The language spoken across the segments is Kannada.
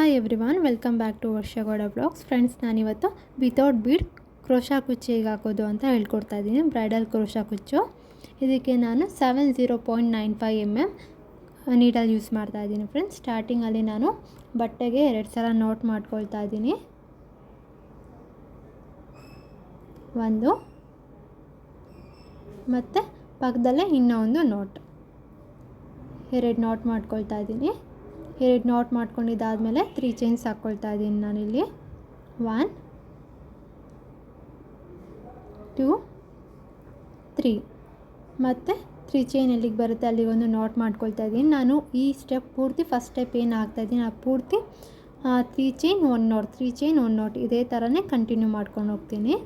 Hi everyone, welcome back to Varsha Gowda blogs. Friends, ನಾನಿವತ್ತು ವಿತೌಟ್ ಬೀಡ್ ಕ್ರೋಶಾ ಕುಚ್ಚು ಹೇಗೆ ಹಾಕೋದು ಅಂತ ಹೇಳ್ಕೊಡ್ತಾ ಇದ್ದೀನಿ. ಬ್ರೈಡಲ್ ಕ್ರೋಶಾ ಕುಚ್ಚು. ಇದಕ್ಕೆ ನಾನು 70.95 mm ನೀಡಲ್ ಯೂಸ್ ಮಾಡ್ತಾ ಇದ್ದೀನಿ. ಫ್ರೆಂಡ್ಸ್, ಸ್ಟಾರ್ಟಿಂಗಲ್ಲಿ ನಾನು ಬಟ್ಟೆಗೆ 2 ಸಲ ನೋಟ್ ಮಾಡ್ಕೊಳ್ತಾ ಇದ್ದೀನಿ. ಒಂದು ಮತ್ತು ಪಕ್ಕದಲ್ಲೇ ಇನ್ನೊಂದು ನೋಟ್, 2 ನೋಟ್ ಮಾಡ್ಕೊಳ್ತಾ ಇದ್ದೀನಿ. 2 ನೋಟ್ ಮಾಡ್ಕೊಂಡಿದ್ದಾದಮೇಲೆ 3 ಚೈನ್ಸ್ ಹಾಕ್ಕೊಳ್ತಾ ಇದ್ದೀನಿ ನಾನಿಲ್ಲಿ. 1 2 3 ಮತ್ತು 3 ಚೈನ್ ಎಲ್ಲಿಗೆ ಬರುತ್ತೆ ಅಲ್ಲಿಗೆ ಒಂದು ನೋಟ್ ಮಾಡ್ಕೊಳ್ತಾ ಇದ್ದೀನಿ. ನಾನು ಈ ಸ್ಟೆಪ್ ಪೂರ್ತಿ ಫಸ್ಟ್ ಸ್ಟೆಪ್ ಏನು ಹಾಕ್ತಾಯಿದ್ದೀನಿ ಆ ಪೂರ್ತಿ 3 ಚೈನ್ 1 ನೋಟ್ 3 ಚೈನ್ 1 ನೋಟ್ ಇದೇ ಥರನೇ ಕಂಟಿನ್ಯೂ ಮಾಡ್ಕೊಂಡು ಹೋಗ್ತೀನಿ.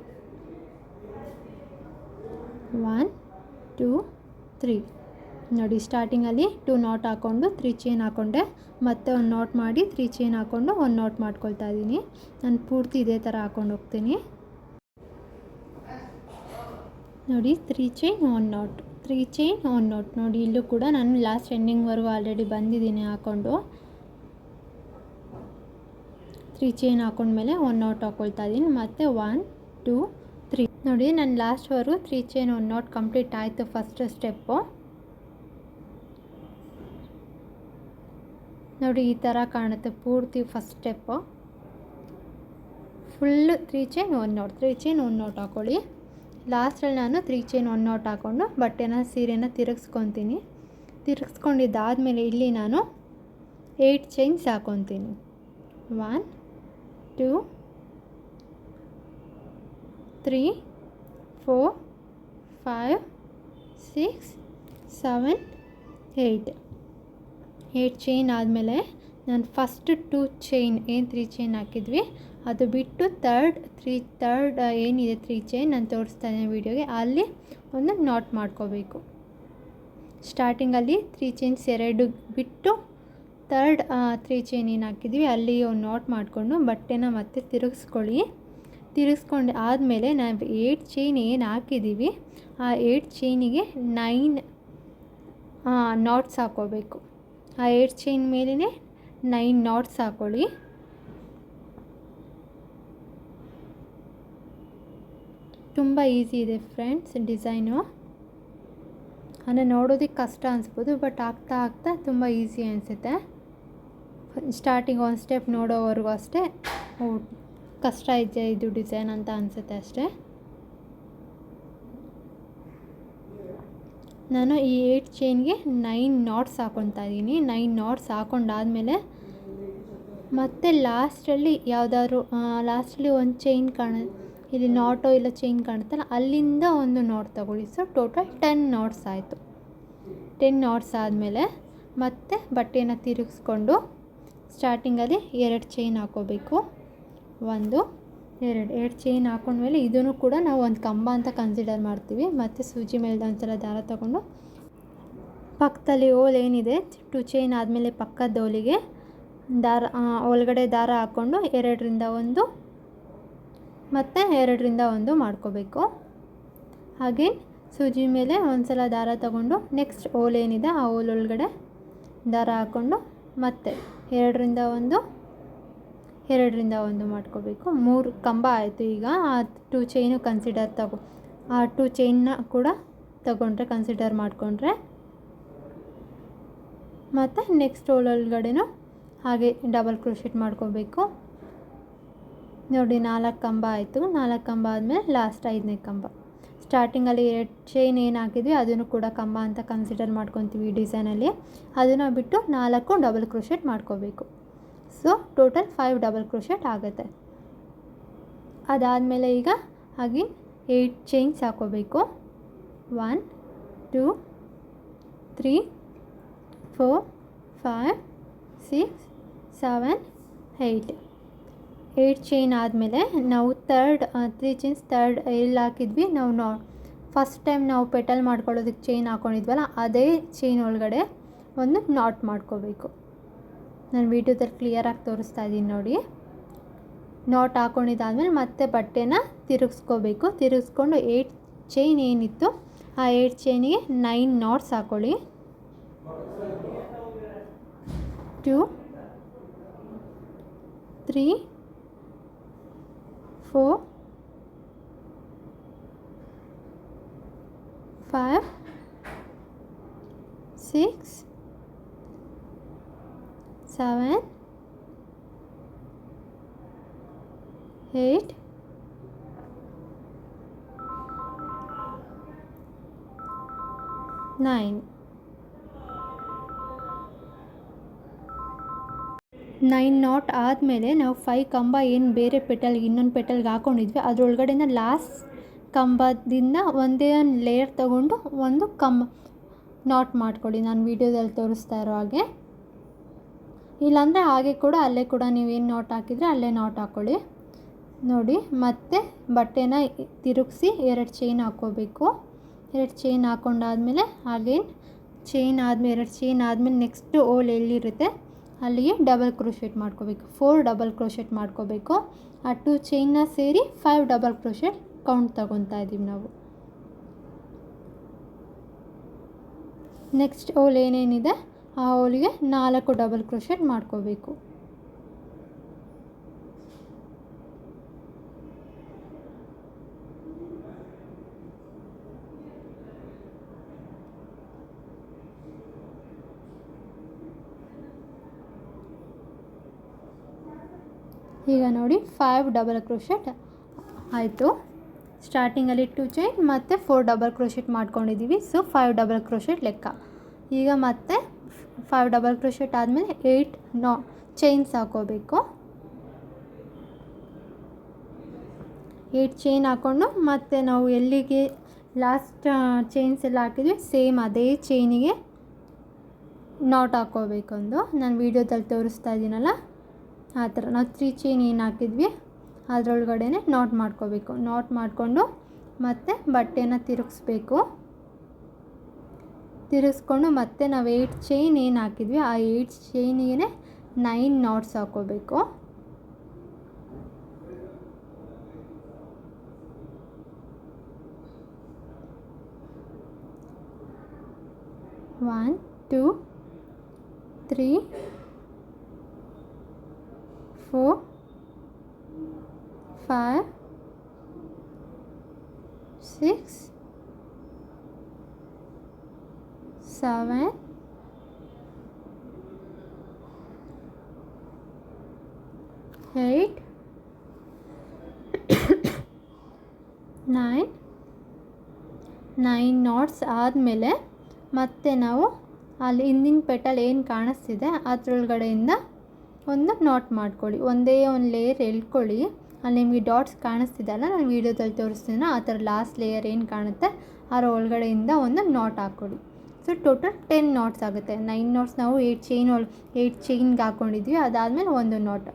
1 2 3 ನೋಡಿ, ಸ್ಟಾರ್ಟಿಂಗಲ್ಲಿ 2 ನಾಟ್ ಹಾಕ್ಕೊಂಡು 3 ಚೈನ್ ಹಾಕ್ಕೊಂಡೆ, ಮತ್ತೆ ಒಂದು ನೋಟ್ ಮಾಡಿ 3 ಚೈನ್ ಹಾಕ್ಕೊಂಡು 1 ನೋಟ್ ಮಾಡ್ಕೊಳ್ತಾ ಇದ್ದೀನಿ. ನಾನು ಪೂರ್ತಿ ಇದೇ ಥರ ಹಾಕ್ಕೊಂಡು ಹೋಗ್ತೀನಿ. ನೋಡಿ, 3 ಚೈನ್ 1 ನೋಟ್ 3 ಚೈನ್ 1 ನೋಟ್. ನೋಡಿ, ಇಲ್ಲೂ ಕೂಡ ನಾನು ಲಾಸ್ಟ್ ಎಂಡಿಂಗ್ವರೆಗೂ ಆಲ್ರೆಡಿ ಬಂದಿದ್ದೀನಿ ಹಾಕ್ಕೊಂಡು. 3 ಚೈನ್ ಹಾಕ್ಕೊಂಡ್ಮೇಲೆ 1 ನೋಟ್ ಹಾಕ್ಕೊಳ್ತಾ ಇದ್ದೀನಿ. ಮತ್ತು 1 2 3 ನೋಡಿ, ನಾನು ಲಾಸ್ಟ್ವರೆಗೂ 3 ಚೈನ್ 1 ನೋಟ್ ಕಂಪ್ಲೀಟ್ ಆಯಿತು ಫಸ್ಟ್ ಸ್ಟೆಪ್ಪು. ನೋಡಿ, ಈ ಥರ ಕಾಣುತ್ತೆ ಪೂರ್ತಿ first step. Full 3 chain 1 note 3 chain 1 note ಹಾಕ್ಕೊಳ್ಳಿ. ಲಾಸ್ಟಲ್ಲಿ ನಾನು 3 ಚೈನ್ 1 ನೋಟ್ ಹಾಕ್ಕೊಂಡು ಸೀರೆನ ತಿರುಗಿಸ್ಕೊತೀನಿ. ತಿರುಗಿಸ್ಕೊಂಡಿದ್ದಾದಮೇಲೆ ಇಲ್ಲಿ ನಾನು 8 ಚೈನ್ಸ್ ಹಾಕ್ಕೊತೀನಿ. 1 2 3 4 5 6 7 8 ಚೈನ್ ಆದಮೇಲೆ ನಾನು ಫಸ್ಟ್ 2 ಚೈನ್ ಏನು 3 ಚೈನ್ ಹಾಕಿದ್ವಿ ಅದು ಬಿಟ್ಟು ಥರ್ಡ್ ಏನಿದೆ 3 ಚೈನ್ ನಾನು ತೋರಿಸ್ತಾ ಇದ್ದೀನಿ ವೀಡಿಯೋಗೆ, ಅಲ್ಲಿ ಒಂದು ನಾಟ್ ಮಾಡ್ಕೋಬೇಕು. ಸ್ಟಾರ್ಟಿಂಗಲ್ಲಿ 3 ಚೈನ್ಸ್ 2 ಬಿಟ್ಟು ಥರ್ಡ್ 3 ಚೈನ್ ಏನು ಹಾಕಿದ್ವಿ ಅಲ್ಲಿ ಒಂದು ನಾಟ್ ಮಾಡಿಕೊಂಡು ಬಟ್ಟೆನ ಮತ್ತೆ ತಿರುಗಿಸ್ಕೊಂಡು ಆದಮೇಲೆ ನಾವು 8 ಚೈನ್ ಏನು ಹಾಕಿದ್ದೀವಿ ಆ 8 ಚೈನಿಗೆ 9 ನಾಟ್ಸ್ ಹಾಕ್ಕೋಬೇಕು. ಆ 8 ಚೈನ್ ಮೇಲೇ 9 ನಾಟ್ಸ್ ಹಾಕ್ಕೊಳ್ಳಿ. ತುಂಬ ಈಸಿ ಇದೆ ಫ್ರೆಂಡ್ಸ್ ಡಿಸೈನು. ಅಂದರೆ ನೋಡೋದಕ್ಕೆ ಕಷ್ಟ ಅನಿಸ್ಬೋದು, ಬಟ್ ಆಗ್ತಾ ತುಂಬ ಈಸಿ ಅನಿಸುತ್ತೆ. ಸ್ಟಾರ್ಟಿಂಗ್ ಒಂದು ಸ್ಟೆಪ್ ನೋಡೋವರೆಗೂ ಅಷ್ಟೇ ಕಷ್ಟ ಇದೆ ಇದು ಡಿಸೈನ್ ಅಂತ ಅನಿಸುತ್ತೆ ಅಷ್ಟೇ. ನಾನು ಈ 8 ಚೈನ್ಗೆ 9 ನಾಟ್ಸ್ ಹಾಕ್ಕೊತಾ ಇದ್ದೀನಿ. 9 ನಾಟ್ಸ್ ಹಾಕ್ಕೊಂಡಾದಮೇಲೆ ಮತ್ತೆ ಲಾಸ್ಟಲ್ಲಿ ಲಾಸ್ಟಲ್ಲಿ ಒಂದು ಚೈನ್ ಇಲ್ಲಿ ನಾಟೋ ಇಲ್ಲ ಚೈನ್ ಕಾಣುತ್ತಲ್ಲ ಅಲ್ಲಿಂದ ಒಂದು ನಾಟ್ ತಗೊಳ್ಳಿ. ಸೊ ಟೋಟಲ್ 10 ನಾಟ್ಸ್ ಆಯಿತು. 10 ನಾಟ್ಸ್ ಆದಮೇಲೆ ಮತ್ತೆ ಬಟ್ಟೆನ ತಿರುಗಿಸ್ಕೊಂಡು ಸ್ಟಾರ್ಟಿಂಗಲ್ಲಿ 2 ಚೈನ್ ಹಾಕ್ಕೋಬೇಕು. 1 2 ಚೈನ್ ಹಾಕ್ಕೊಂಡ್ಮೇಲೆ ಇದನ್ನು ಕೂಡ ನಾವು ಒಂದು ಕಂಬ ಅಂತ ಕನ್ಸಿಡರ್ ಮಾಡ್ತೀವಿ. ಮತ್ತು ಸೂಜಿ ಮೇಲೆ ಒಂದ್ಸಲ ದಾರ ತಗೊಂಡು ಪಕ್ಕದಲ್ಲಿ ಹೋಲ್ ಏನಿದೆ 2 ಚೈನ್ ಆದಮೇಲೆ ಪಕ್ಕದ ಹೋಲಿಗೆ ಒಳಗಡೆ ದಾರ ಹಾಕ್ಕೊಂಡು 2ರಿಂದ 1 ಮತ್ತು 2ರಿಂದ 1 ಮಾಡ್ಕೋಬೇಕು. ಹಾಗೆ ಸೂಜಿ ಮೇಲೆ ಒಂದ್ಸಲ ದಾರ ತಗೊಂಡು ನೆಕ್ಸ್ಟ್ ಹೋಲ್ ಏನಿದೆ ಆ ಹೋಲ್ ಒಳಗಡೆ ದಾರ ಹಾಕ್ಕೊಂಡು ಮತ್ತೆ 2ರಿಂದ 1 ಮಾಡ್ಕೋಬೇಕು. 3 ಕಂಬ ಆಯಿತು. ಈಗ ಆ 2 ಚೈನು ಆ 2 ಚೈನ್ನ ಕೂಡ ಕನ್ಸಿಡರ್ ಮಾಡಿಕೊಂಡ್ರೆ ಮತ್ತು ನೆಕ್ಸ್ಟ್ ಹೋಲ್ ಒಳಗಡೆನೂ ಹಾಗೆ ಡಬಲ್ ಕ್ರೋಶೆಟ್ ಮಾಡ್ಕೋಬೇಕು. ನೋಡಿ, 4 ಕಂಬ ಆಯಿತು. 4 ಕಂಬ ಆದಮೇಲೆ ಲಾಸ್ಟ್ 5ನೇ ಕಂಬ. ಸ್ಟಾರ್ಟಿಂಗಲ್ಲಿ 2 ಚೈನ್ ಏನು ಹಾಕಿದ್ವಿ ಅದನ್ನು ಕೂಡ ಕಂಬ ಅಂತ ಕನ್ಸಿಡರ್ ಮಾಡ್ಕೊತೀವಿ ಈ ಡಿಸೈನಲ್ಲಿ. ಅದನ್ನು ಬಿಟ್ಟು 4 ಡಬಲ್ ಕ್ರೋಶೆಟ್ ಮಾಡ್ಕೋಬೇಕು. ಸೊ ಟೋಟಲ್ 5 ಡಬಲ್ ಕ್ರೋಶೆಟ್ ಆಗುತ್ತೆ. ಅದಾದಮೇಲೆ ಈಗ ಹಾಗೆ 8 ಚೈನ್ಸ್ ಹಾಕ್ಕೋಬೇಕು. 1 2 3 4 5 6 7 8 ಚೈನ್ ಆದಮೇಲೆ ನಾವು 3 ಚೈನ್ಸ್ ಎಲ್ಲಿ ಹಾಕಿದ್ವಿ ನಾವು ಫಸ್ಟ್ ಟೈಮ್ ನಾವು ಪೆಟಲ್ ಮಾಡ್ಕೊಳ್ಳೋದಕ್ಕೆ ಚೈನ್ ಹಾಕ್ಕೊಂಡಿದ್ವಲ್ಲ ಅದೇ ಚೈನ್ ಒಳಗಡೆ ಒಂದು ನಾಟ್ ಮಾಡ್ಕೋಬೇಕು. ನಾನು ವೀಡಿಯೋದಲ್ಲಿ ಕ್ಲಿಯರಾಗಿ ತೋರಿಸ್ತಾ ಇದ್ದೀನಿ ನೋಡಿ. ನಾಟ್ ಹಾಕ್ಕೊಂಡಿದ್ದಾದಮೇಲೆ ಮತ್ತೆ ಬಟ್ಟೆನ ತಿರುಗಿಸ್ಕೊಂಡು 8 ಚೈನ್ ಏನಿತ್ತು ಆ 8 ಚೈನಿಗೆ 9 ನಾಟ್ಸ್ ಹಾಕ್ಕೊಳ್ಳಿ. 2 3 4 5 6 7 8 9. 9 ನಾಟ್ ಆದಮೇಲೆ ನಾವು 5 ಕಂಬ ಏನು ಬೇರೆ ಪೆಟಲ್ಗೆ ಇನ್ನೊಂದು ಪೆಟಲ್ಗೆ ಹಾಕ್ಕೊಂಡಿದ್ವಿ ಅದರೊಳಗಡೆಯಿಂದ ಲಾಸ್ಟ್ ಕಂಬದಿಂದ ಒಂದೇ ಒಂದು ಲೇಯರ್ ತೊಗೊಂಡು ಒಂದು ನಾಟ್ ಮಾಡ್ಕೊಳ್ಳಿ. ನಾನು ವೀಡಿಯೋದಲ್ಲಿ ತೋರಿಸ್ತಾ ಇರೋ ಹಾಗೆ, ಇಲ್ಲಾಂದರೆ ಹಾಗೆ ಕೂಡ ಅಲ್ಲೇ ಕೂಡ ನೀವೇನು ನಾಟ್ ಹಾಕಿದರೆ ಅಲ್ಲೇ ನಾಟ್ ಹಾಕ್ಕೊಳ್ಳಿ. ನೋಡಿ, ಮತ್ತೆ ಬಟ್ಟೆನ ತಿರುಗಿಸಿ 2 ಚೈನ್ ಹಾಕ್ಕೋಬೇಕು. 2 ಚೈನ್ ಹಾಕ್ಕೊಂಡಾದ್ಮೇಲೆ ಅಗೇನ್ ಚೈನ್ ಆದಮೇಲೆ 2 ಚೈನ್ ಆದಮೇಲೆ ನೆಕ್ಸ್ಟ್ ಹೋಲ್ ಎಲ್ಲಿರುತ್ತೆ ಅಲ್ಲಿಗೆ ಡಬಲ್ ಕ್ರೋಶೆಟ್ ಮಾಡ್ಕೋಬೇಕು. 4 ಡಬಲ್ ಕ್ರೋಶೆಟ್ ಮಾಡ್ಕೋಬೇಕು. ಆ 2 ಚೈನ್ನ ಸೇರಿ 5 ಡಬಲ್ ಕ್ರೋಶೆಟ್ ಕೌಂಟ್ ತಗೊತಾ ಇದ್ದೀವಿ ನಾವು. ನೆಕ್ಸ್ಟ್ ಹೋಲ್ ಏನೇನಿದೆ ಆ ಹೋಲಿಗೆ 4 ಡಬಲ್ ಕ್ರೋಶೆಟ್ ಮಾಡ್ಕೋಬೇಕು. ಈಗ ನೋಡಿ 5 ಡಬಲ್ ಕ್ರೋಶೆಟ್ ಆಯಿತು. ಸ್ಟಾರ್ಟಿಂಗಲ್ಲಿ 2 ಚೈನ್ ಮತ್ತು 4 ಡಬಲ್ ಕ್ರೋಶೆಟ್ ಮಾಡ್ಕೊಂಡಿದ್ದೀವಿ. ಸೊ 5 ಡಬಲ್ ಕ್ರೋಶೆಟ್ ಲೆಕ್ಕ. ಈಗ ಮತ್ತೆ 5 ಡಬಲ್ ಕ್ರೋಶೆಟ್ ಆದಮೇಲೆ 8 ಚೈನ್ಸ್ ಹಾಕೋಬೇಕು. 8 ಚೈನ್ ಹಾಕ್ಕೊಂಡು ಮತ್ತೆ ನಾವು ಎಲ್ಲಿಗೆ ಲಾಸ್ಟ್ ಚೈನ್ಸ್ ಎಲ್ಲ ಹಾಕಿದ್ವಿ ಸೇಮ್ ಅದೇ ಚೈನಿಗೆ ನಾಟ್ ಹಾಕ್ಕೋಬೇಕೊಂದು. ನಾನು ವೀಡಿಯೋದಲ್ಲಿ ತೋರಿಸ್ತಾ ಇದ್ದೀನಲ್ಲ ಆ ಥರ ನಾವು 3 ಚೈನ್ ಏನು ಹಾಕಿದ್ವಿ ಅದರೊಳಗಡೆ ನಾಟ್ ಮಾಡ್ಕೋಬೇಕು. ನಾಟ್ ಮಾಡಿಕೊಂಡು ಮತ್ತೆ ಬಟ್ಟೆನ ತಿರುಗಿಸ್ಕೊಂಡು ಮತ್ತೆ ನಾವು 8 ಚೈನ್ ಏನು ಹಾಕಿದ್ವಿ ಆ 8 ಚೈನಿಗೆ 9 ನಾಟ್ಸ್ ಹಾಕ್ಕೋಬೇಕು. ಒನ್ 2 3 4 5 6 7 8 9 ನಾಟ್ಸ್ ಆದಮೇಲೆ ಮತ್ತೆ ನಾವು ಅಲ್ಲಿ ಹಿಂದಿನ ಪೆಟಲ್ ಏನು ಕಾಣಿಸ್ತಿದೆ ಅದರೊಳಗಡೆಯಿಂದ ಒಂದು ನಾಟ್ ಮಾಡ್ಕೊಳ್ಳಿ. ಒಂದೇ ಒಂದು ಲೇಯರ್ ಎಳ್ಕೊಳ್ಳಿ. ಅಲ್ಲಿ ನಿಮಗೆ ಡಾಟ್ಸ್ ಕಾಣಿಸ್ತಿದೆಯಲ್ಲ, ನಾನು ವೀಡಿಯೋದಲ್ಲಿ ತೋರಿಸ್ತೀನಿ ಆ ಥರ ಲಾಸ್ಟ್ ಲೇಯರ್ ಏನು ಕಾಣುತ್ತೆ ಅದರ ಒಳಗಡೆಯಿಂದ ಒಂದು ನಾಟ್ ಹಾಕ್ಕೊಳ್ಳಿ. ಸೊ ಟೋಟಲ್ 10 ನಾಟ್ಸ್ ಆಗುತ್ತೆ. 9 ನಾಟ್ಸ್ ನಾವು 8 ಚೈನ್ಗೆ ಹಾಕ್ಕೊಂಡಿದ್ವಿ. ಅದಾದಮೇಲೆ ಒಂದು ನಾಟ್.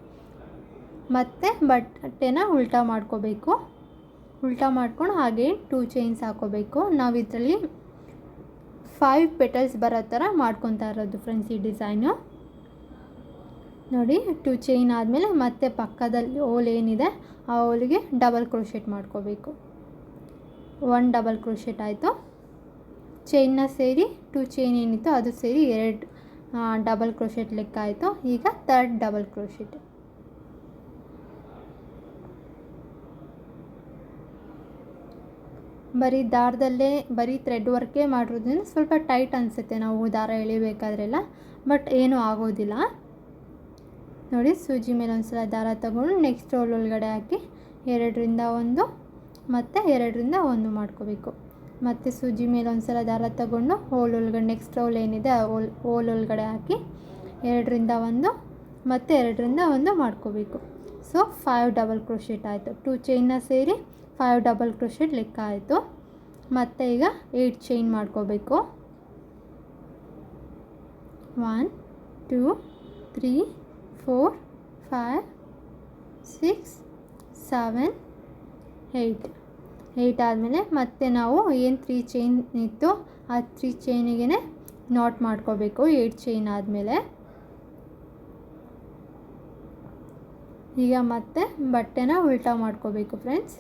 ಮತ್ತು ಬಟ್ಟೆನ ಉಲ್ಟಾ ಮಾಡ್ಕೋಬೇಕು. ಉಲ್ಟಾ ಮಾಡ್ಕೊಂಡು ಹಾಗೆ 2 ಚೈನ್ಸ್ ಹಾಕ್ಕೋಬೇಕು. ನಾವು ಇದರಲ್ಲಿ 5 ಪೆಟಲ್ಸ್ ಬರೋ ಥರ ಮಾಡ್ಕೊತಾ ಇರೋದು ಫ್ರೆಂಡ್ಸ್ ಈ ಡಿಸೈನು. ನೋಡಿ, 2 ಚೈನ್ ಆದಮೇಲೆ ಮತ್ತೆ ಪಕ್ಕದಲ್ಲಿ ಹೋಲ್ ಏನಿದೆ ಆ ಹೋಲಿಗೆ ಡಬಲ್ ಕ್ರೋಶೆಟ್ ಮಾಡ್ಕೋಬೇಕು. 1 ಡಬಲ್ ಕ್ರೋಶೆಟ್ ಆಯಿತು. ಚೈನ್ನ ಸೇರಿ 2 ಚೈನ್ ಏನಿತ್ತು ಅದು ಸೇರಿ 2 ಡಬಲ್ ಕ್ರೋಶೆಟ್ ಲೆಕ್ಕ ಆಯಿತು. ಈಗ 3rd ಡಬಲ್ ಕ್ರೋಶೆಟ್. ಬರೀ ದಾರದಲ್ಲೇ ಬರೀ ಥ್ರೆಡ್ ವರ್ಕೇ ಮಾಡಿರೋದ್ರಿಂದ ಸ್ವಲ್ಪ ಟೈಟ್ ಅನಿಸುತ್ತೆ ನಾವು ದಾರ ಎಳಿಬೇಕಾದ್ರೆಲ್ಲ, ಬಟ್ ಏನೂ ಆಗೋದಿಲ್ಲ. ನೋಡಿ, ಸೂಜಿ ಮೇಲೆ ಒಂದು ಸಲ ದಾರ ತಗೊಂಡು ನೆಕ್ಸ್ಟ್ ಹೋಲ್ ಒಳಗಡೆ ಹಾಕಿ 2ರಿಂದ 1 ಮತ್ತು 2ರಿಂದ 1 ಮಾಡ್ಕೋಬೇಕು. ಮತ್ತು ಸೂಜಿ ಮೇಲೆ ಒಂದು ಸಲ ದಾರ ತಗೊಂಡು ಹೋಲ್ ಒಳಗಡೆ ನೆಕ್ಸ್ಟ್ ಹೋಲ್ ಏನಿದೆ ಆ ಹೋಲ್ ಒಳಗಡೆ ಹಾಕಿ 2ರಿಂದ 1 ಮತ್ತು 2ರಿಂದ 1 ಮಾಡ್ಕೋಬೇಕು. ಸೊ 5 ಡಬಲ್ ಕ್ರೋಶೆಟ್ ಆಯಿತು. 2 ಚೈನ್ನ ಸೇರಿ 5 ಡಬಲ್ ಕ್ರೋಶೆಟ್ ಲೆಕ್ಕ ಆಯಿತು. ಮತ್ತು ಈಗ 8 ಚೈನ್ ಮಾಡ್ಕೋಬೇಕು. 1 2 3 4 5 6 7 8 ಆದಮೇಲೆ ಮತ್ತೆ ನಾವು ಏನು 3 ಚೈನ್ ಇತ್ತು ಆ 3 ಚೈನಿಗೆ ನಾಟ್ ಮಾಡ್ಕೋಬೇಕು. 8 ಚೈನ್ ಆದಮೇಲೆ ಈಗ ಮತ್ತೆ ಬಟ್ಟೆನ ಉಲ್ಟಾ ಮಾಡ್ಕೋಬೇಕು ಫ್ರೆಂಡ್ಸ್.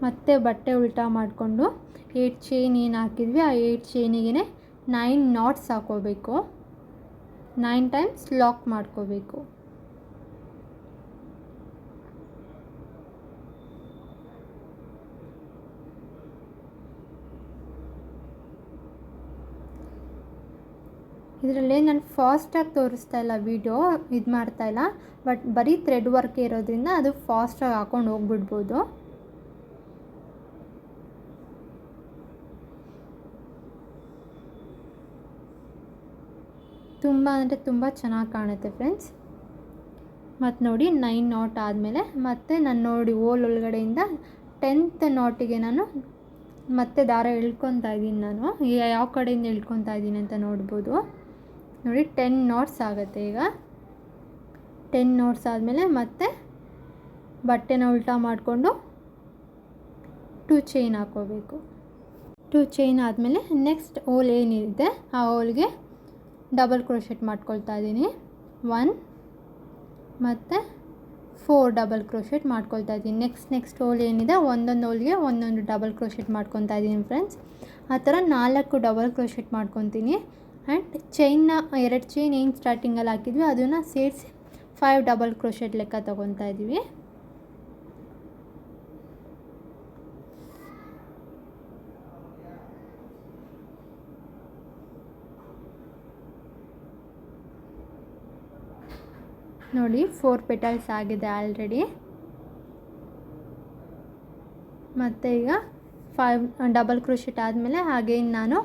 ಮತ್ತೆ ಬಟ್ಟೆ ಉಲ್ಟಾ ಮಾಡಿಕೊಂಡು 8 ಚೈನ್ ಏನು ಹಾಕಿದ್ವಿ ಆ 8 ಚೈನಿಗೆ 9 ನಾಟ್ಸ್ ಹಾಕೋಬೇಕು. 9 ಟೈಮ್ಸ್ ಲಾಕ್ ಮಾಡ್ಕೋಬೇಕು. ಇದರಲ್ಲಿ ನಾನು ಫಾಸ್ಟಾಗಿ ತೋರಿಸ್ತಾ ಇಲ್ಲ, ವಿಡಿಯೋ ಇದು ಮಾಡ್ತಾಯಿಲ್ಲ, ಬಟ್ ಬರೀ ಥ್ರೆಡ್ ವರ್ಕ್ ಇರೋದ್ರಿಂದ ಅದು ಫಾಸ್ಟಾಗಿ ಹಾಕ್ಕೊಂಡು ಹೋಗ್ಬಿಡ್ಬೋದು. ತುಂಬ ಅಂದರೆ ತುಂಬ ಚೆನ್ನಾಗಿ ಕಾಣುತ್ತೆ ಫ್ರೆಂಡ್ಸ್. ಮತ್ತು ನೋಡಿ 9 ನಾಟ್ ಆದಮೇಲೆ ಮತ್ತೆ ನಾನು ನೋಡಿ ಓಲ್ ಒಳಗಡೆಯಿಂದ 10th ನಾಟಿಗೆ ನಾನು ಮತ್ತೆ ದಾರ ಎಳ್ಕೊತಾ ಇದ್ದೀನಿ. ನಾನು ಯಾವ ಕಡೆಯಿಂದ ಎಳ್ಕೊತಾ ಇದ್ದೀನಿ ಅಂತ ನೋಡ್ಬೋದು. ನೋಡಿ 10 ನಾಟ್ಸ್ ಆಗುತ್ತೆ. ಈಗ 10 ನಾಟ್ಸ್ ಆದಮೇಲೆ ಮತ್ತೆ ಬಟ್ಟೆನ ಉಲ್ಟಾ ಮಾಡಿಕೊಂಡು 2 ಚೈನ್ ಹಾಕ್ಕೋಬೇಕು. 2 ಚೈನ್ ಆದಮೇಲೆ ನೆಕ್ಸ್ಟ್ ಹೋಲ್ ಏನಿದೆ ಆ ಹೋಲ್ಗೆ ಡಬಲ್ ಕ್ರೋಶೆಟ್ ಮಾಡ್ಕೊಳ್ತಾ ಇದ್ದೀನಿ. 1 ಮತ್ತು 4 ಡಬಲ್ ಕ್ರೋಶೆಟ್ ಮಾಡ್ಕೊಳ್ತಾ ಇದ್ದೀನಿ. ನೆಕ್ಸ್ಟ್ ಹೋಲ್ ಏನಿದೆ ಒಂದೊಂದು ಹೋಲ್ಗೆ ಒಂದೊಂದು ಡಬಲ್ ಕ್ರೋಶೆಟ್ ಮಾಡ್ಕೊತಾ ಇದ್ದೀನಿ ಫ್ರೆಂಡ್ಸ್. ಆ ಥರ 4 ಡಬಲ್ ಕ್ರೋಶೆಟ್ ಮಾಡ್ಕೊತೀನಿ. ಆ್ಯಂಡ್ ಚೈನ್ನ 2 ಚೈನ್ ಏನು ಸ್ಟಾರ್ಟಿಂಗಲ್ಲಿ ಹಾಕಿದ್ವಿ ಅದನ್ನು ಸೇರಿಸಿ 5 ಡಬಲ್ ಕ್ರೋಶೆಟ್ ಲೆಕ್ಕ ತೊಗೊತಾ ಇದ್ದೀವಿ. ನೋಡಿ 4 ಪೆಟಲ್ಸ್ ಆಗಿದೆ ಆಲ್ರೆಡಿ. ಮತ್ತು ಈಗ 5 ಡಬಲ್ ಕ್ರೋಶೆಟ್ ಆದಮೇಲೆ ಹಾಗೆ ನಾನು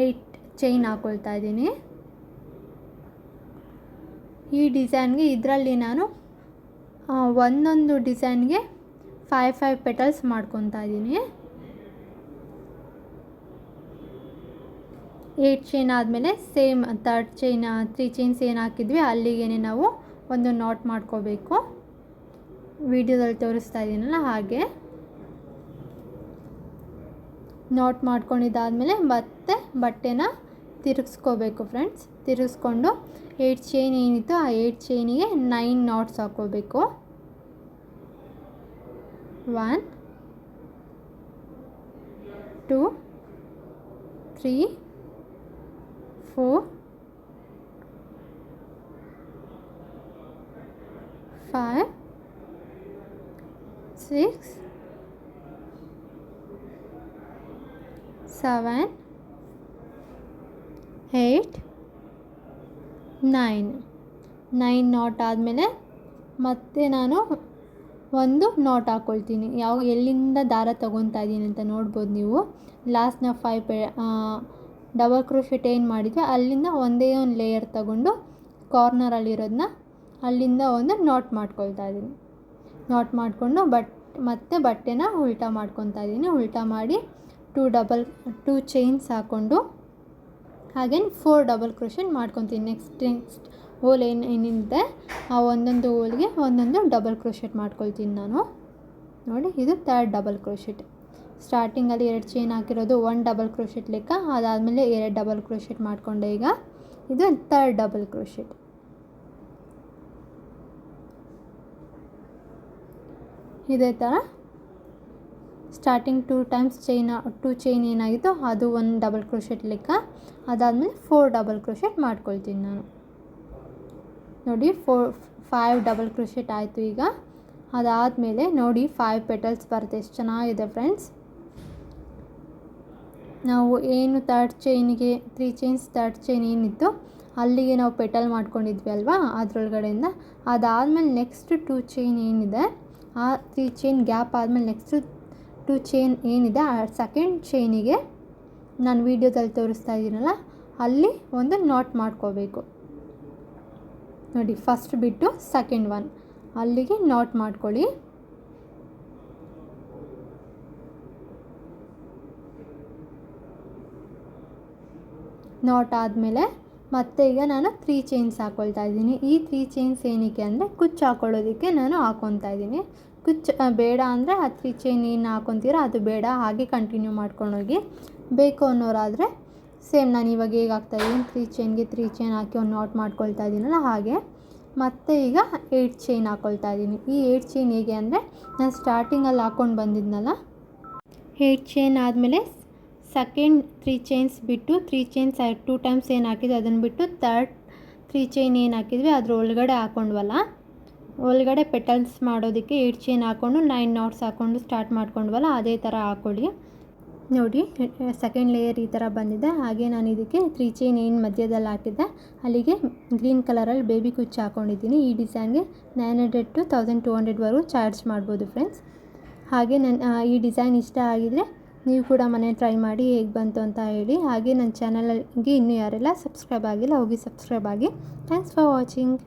8 ಚೈನ್ ಹಾಕ್ಕೊಳ್ತಾ ಇದ್ದೀನಿ. ಈ ಡಿಸೈನ್ಗೆ ಇದರಲ್ಲಿ ನಾನು ಒಂದೊಂದು ಡಿಸೈನ್ಗೆ 5 ಪೆಟಲ್ಸ್ ಮಾಡ್ಕೊತಾ ಇದ್ದೀನಿ. 8 ಚೈನ್ ಆದಮೇಲೆ ಸೇಮ್ 3 ಚೈನ್ಸ್ ಏನು ಹಾಕಿದ್ವಿ ಅಲ್ಲಿಗೆ ನಾವು ಒಂದು ನಾಟ್ ಮಾಡ್ಕೋಬೇಕು. ವಿಡಿಯೋದಲ್ಲಿ ತೋರಿಸ್ತಾ ಇದ್ದೀನಲ್ಲ ಹಾಗೆ ನಾಟ್ ಮಾಡ್ಕೊಂಡಿದ್ದಾದಮೇಲೆ ಮತ್ತೆ ಬಟ್ಟೆನ ತಿರುಗಿಸ್ಕೋಬೇಕು ಫ್ರೆಂಡ್ಸ್. ತಿರುಗಿಸ್ಕೊಂಡು 8 ಚೈನ್ ಏನಿತ್ತು ಆ 8 ಚೈನಿಗೆ 9 ನಾಟ್ಸ್ ಹಾಕ್ಕೋಬೇಕು. 1 2 3 4 5 6 7 8 9 ನಾಟ್ ಆದಮೇಲೆ ಮತ್ತೆ ನಾನು ಒಂದು ನಾಟ್ ಹಾಕ್ಕೊಳ್ತೀನಿ. ಎಲ್ಲಿಂದ ದಾರ ತೊಗೊತಾ ಇದ್ದೀನಿ ಅಂತ ನೋಡ್ಬೋದು ನೀವು. ಲಾಸ್ಟ್ನ 5 ಡಬಲ್ ಕ್ರೋಶೆಟ್ ಏನು ಮಾಡಿದ್ವಿ ಅಲ್ಲಿಂದ ಒಂದೇ ಒಂದು ಲೇಯರ್ ತಗೊಂಡು ಕಾರ್ನರಲ್ಲಿರೋದನ್ನ ಅಲ್ಲಿಂದ ಒಂದು ನಾಟ್ ಮಾಡ್ಕೊಳ್ತಾ ಇದ್ದೀನಿ. ನಾಟ್ ಮಾಡಿಕೊಂಡು ಮತ್ತೆ ಬಟ್ಟೆನ ಉಲ್ಟಾ ಮಾಡ್ಕೊತಾ ಇದ್ದೀನಿ. ಉಲ್ಟಾ ಮಾಡಿ 2 ಚೈನ್ಸ್ ಹಾಕ್ಕೊಂಡು ಹಾಗೆ 4 ಡಬಲ್ ಕ್ರೋಶೆಟ್ ಮಾಡ್ಕೊತೀನಿ. ನೆಕ್ಸ್ಟ್ ಹೋಲ್ ಏನಿದೆ ಆ ಒಂದೊಂದು ಹೋಲ್ಗೆ ಒಂದೊಂದು ಡಬಲ್ ಕ್ರೋಶೆಟ್ ಮಾಡ್ಕೊಳ್ತೀನಿ ನಾನು. ನೋಡಿ ಇದು 3rd ಡಬಲ್ ಕ್ರೋಶೆಟ್. ಸ್ಟಾರ್ಟಿಂಗಲ್ಲಿ 2 ಚೈನ್ ಹಾಕಿರೋದು 1 ಡಬಲ್ ಕ್ರೋಶೆಟ್ ಲೆಕ್ಕ, ಅದಾದಮೇಲೆ 2 ಡಬಲ್ ಕ್ರೋಶೆಟ್ ಮಾಡಿಕೊಂಡೆ. ಈಗ ಇದು 3rd ಡಬಲ್ ಕ್ರೋಶೆಟ್. ಇದೇ ಥರ ಸ್ಟಾರ್ಟಿಂಗ್ 2 ಟೈಮ್ಸ್ 2 ಚೈನ್ ಏನಾಗಿತ್ತು ಅದು 1 ಡಬಲ್ ಕ್ರೋಶೆಟ್ ಲೆಕ್ಕ, ಅದಾದಮೇಲೆ 4 ಡಬಲ್ ಕ್ರೋಶೆಟ್ ಮಾಡ್ಕೊಳ್ತೀನಿ ನಾನು. ನೋಡಿ 5 ಡಬಲ್ ಕ್ರೋಶೆಟ್ ಆಯಿತು. ಈಗ ಅದಾದಮೇಲೆ ನೋಡಿ 5 ಪೆಟಲ್ಸ್ ಬರುತ್ತೆ. ಎಷ್ಟು ಚೆನ್ನಾಗಿದೆ ಫ್ರೆಂಡ್ಸ್. ನಾವು ಏನು 3rd ಚೈನಿಗೆ 3 ಚೈನ್ಸ್ 3rd ಚೈನ್ ಏನಿತ್ತು ಅಲ್ಲಿಗೆ ನಾವು ಪೆಟಲ್ ಮಾಡ್ಕೊಂಡಿದ್ವಿ ಅಲ್ವಾ ಅದರೊಳಗಡೆಯಿಂದ. ಅದಾದಮೇಲೆ ನೆಕ್ಸ್ಟ್ 2 ಚೈನ್ ಏನಿದೆ ಆ 3 ಚೈನ್ ಗ್ಯಾಪ್ ಆದಮೇಲೆ ನೆಕ್ಸ್ಟ್ 2 ಚೈನ್ ಏನಿದೆ ಆ 2nd ಚೈನಿಗೆ ನಾನು ವೀಡಿಯೋದಲ್ಲಿ ತೋರಿಸ್ತಾ ಇದ್ದೀನಲ್ಲ ಅಲ್ಲಿ ಒಂದು ನಾಟ್ ಮಾಡ್ಕೋಬೇಕು. ನೋಡಿ ಫಸ್ಟ್ ಬಿಟ್ಟು 2nd ಒನ್ ಅಲ್ಲಿಗೆ ನಾಟ್ ಮಾಡ್ಕೊಳ್ಳಿ. ನಾಟ್ ಆದಮೇಲೆ ಮತ್ತೆ ಈಗ ನಾನು 3 ಚೈನ್ಸ್ ಹಾಕ್ಕೊಳ್ತಾ ಇದ್ದೀನಿ. ಈ 3 ಚೈನ್ಸ್ ಏನಕ್ಕೆ ಅಂದರೆ ಕುಚ್ಚು ಹಾಕ್ಕೊಳ್ಳೋದಕ್ಕೆ ನಾನು ಹಾಕ್ಕೊತಾ ಇದ್ದೀನಿ. ಕುಚ್ಚು ಬೇಡ ಅಂದರೆ ಆ 3 ಚೈನ್ ಏನು ಹಾಕ್ಕೊತೀರ ಅದು ಬೇಡ, ಹಾಗೆ ಕಂಟಿನ್ಯೂ ಮಾಡ್ಕೊಂಡೋಗಿ. ಬೇಕು ಅನ್ನೋರಾದರೆ ಸೇಮ್ ನಾನು ಇವಾಗ ಹೇಗೆ ಹಾಕ್ತಾಯಿದ್ದೀನಿ 3 ಚೈನ್ಗೆ 3 ಚೈನ್ ಹಾಕಿ ಒಂದು ನಾಟ್ ಮಾಡ್ಕೊಳ್ತಾ ಇದ್ದೀನಲ್ಲ ಹಾಗೆ. ಮತ್ತು ಈಗ 8 ಚೈನ್ ಹಾಕ್ಕೊಳ್ತಾ ಇದ್ದೀನಿ. ಈ 8 ಚೈನ್ ಹೇಗೆ ಅಂದರೆ ನಾನು ಸ್ಟಾರ್ಟಿಂಗಲ್ಲಿ ಹಾಕ್ಕೊಂಡು ಬಂದಿದ್ನಲ್ಲ 8 ಚೈನ್ ಆದಮೇಲೆ 2nd 3 ಚೈನ್ಸ್ ಬಿಟ್ಟು 3 ಚೈನ್ಸ್ 2 ಟೈಮ್ಸ್ ಏನು ಹಾಕಿದ್ದು ಅದನ್ನು ಬಿಟ್ಟು 3rd 3 ಚೈನ್ ಏನು ಹಾಕಿದ್ವಿ ಅದ್ರ ಒಳಗಡೆ ಹಾಕ್ಕೊಂಡ್ವಲ್ಲ, ಒಳಗಡೆ ಪೆಟಲ್ಸ್ ಮಾಡೋದಕ್ಕೆ 8 ಚೈನ್ ಹಾಕ್ಕೊಂಡು 9 ನಾಟ್ಸ್ ಹಾಕ್ಕೊಂಡು ಸ್ಟಾರ್ಟ್ ಮಾಡ್ಕೊಂಡ್ವಲ್ಲ ಅದೇ ಥರ ಹಾಕ್ಕೊಳ್ಳಿ. ನೋಡಿ ಸೆಕೆಂಡ್ ಲೇಯರ್ ಈ ಥರ ಬಂದಿದೆ. ಹಾಗೆ ನಾನು ಇದಕ್ಕೆ 3 ಚೈನ್ ಏನು ಮಧ್ಯದಲ್ಲಿ ಹಾಕಿದ್ದೆ ಅಲ್ಲಿಗೆ ಗ್ರೀನ್ ಕಲರಲ್ಲಿ ಬೇಬಿ ಕುಚ್ಚು ಹಾಕ್ಕೊಂಡಿದ್ದೀನಿ. ಈ ಡಿಸೈನ್ಗೆ 900 to 1200ವರೆಗೂ ಚಾರ್ಜ್ ಮಾಡ್ಬೋದು ಫ್ರೆಂಡ್ಸ್. ಹಾಗೆ ಈ ಡಿಸೈನ್ ಇಷ್ಟ ಆಗಿದರೆ ನೀವು ಕೂಡ ಮನೆ ಟ್ರೈ ಮಾಡಿ ಹೇಗೆ ಬಂತು ಅಂತ ಹೇಳಿ. ಹಾಗೆ ನನ್ನ ಚಾನಲ್ಗೆ ಇನ್ನೂ ಯಾರೆಲ್ಲ ಸಬ್ಸ್ಕ್ರೈಬ್ ಆಗಿಲ್ಲ ಹೋಗಿ ಸಬ್ಸ್ಕ್ರೈಬ್ ಆಗಿ. Thanks for watching.